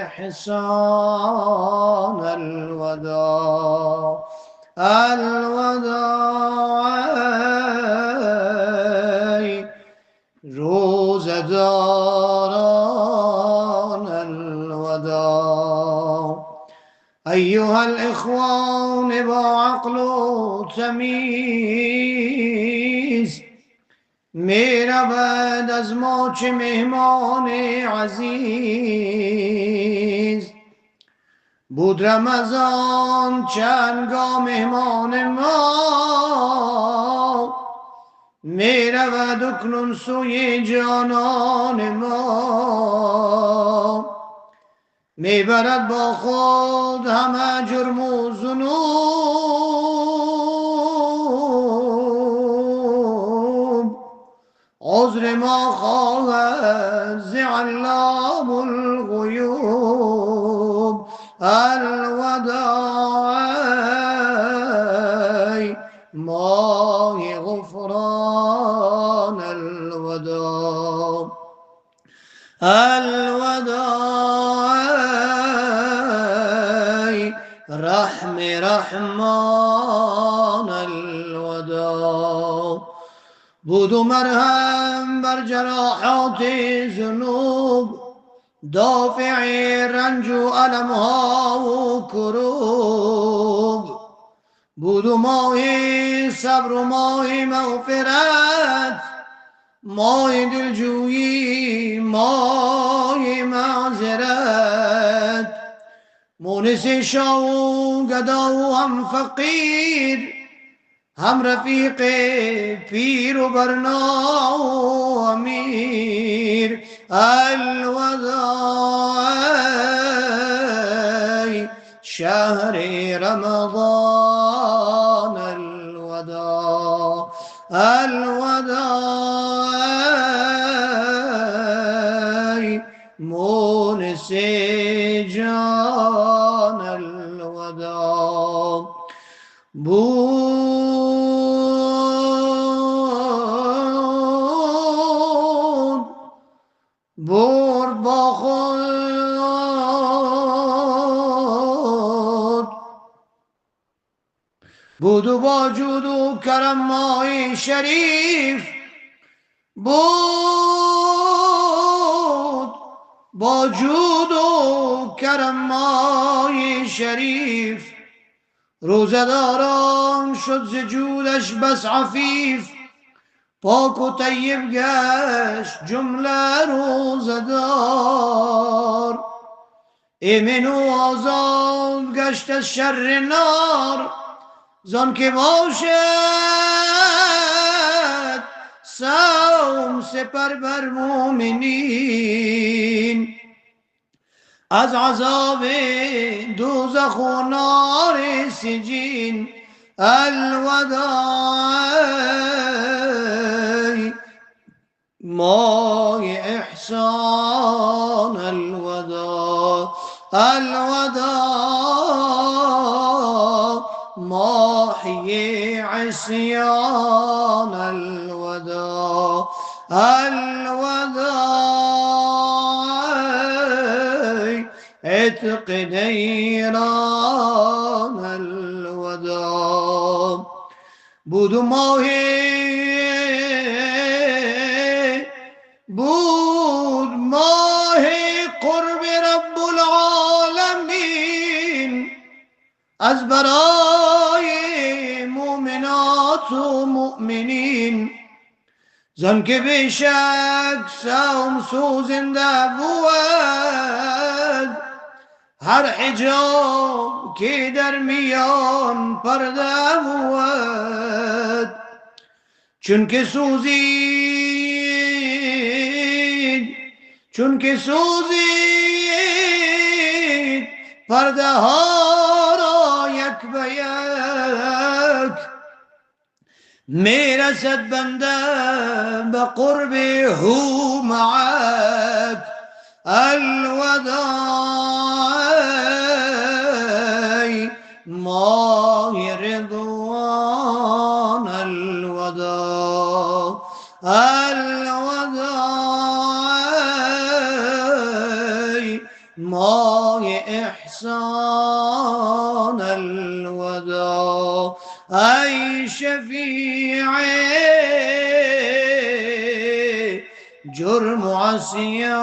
إحسان الوداع الوداع روزداران الوداع أيها الإخوان با عقل و تمیز می رود از ما چه مهمان عزیز بود رمضان چندگاه مهمان ما می رود اکنون سوی جانان ما می برد با خود همه جرم و ذنوب عذر ما خواهد ز علام الغیوب الوداع ماه غفران الوداع الوداع رحمان الوداع بود و مرهم بر جراحات ذنوب دافع رنج و علمها و کروب بود و ماه صبر و ماه مغفرت ماه دلجویی ماه معذرت مونس شاه و گدا و هم فقیر هم رفیق پیر و برنا و امیر الوداع شهر رمضان الوداع الوداع مونس جان الوداع برد با خود بود و با جود و کرم ماه شریف بود با جود و کرم ماه شریف روزداران شد ز جودش بس عفیف پاک و طیب گشت جمله روزدار ایمن و آزاد گشت از شر نار زان که باشد صوم سپر بر مومنین از عذاب دوزخ و نار سجین الوداع ماه احسان الوداع الوداع ماحی عصیان الوداع الوداع عتق نیران الوداع بود ماه قرب رب العالمین از برای مؤمنات و مؤمنین زن که بیشک سوم سوزنده بود هر حجاب که در میان پرده بود چون که سوزید پرده ها را یک به یک میرسد بنده به قرب هو معک الوداع ماه رضوان الوداع الوداع آی احسان الوداع ای شفیع جرم و عصیان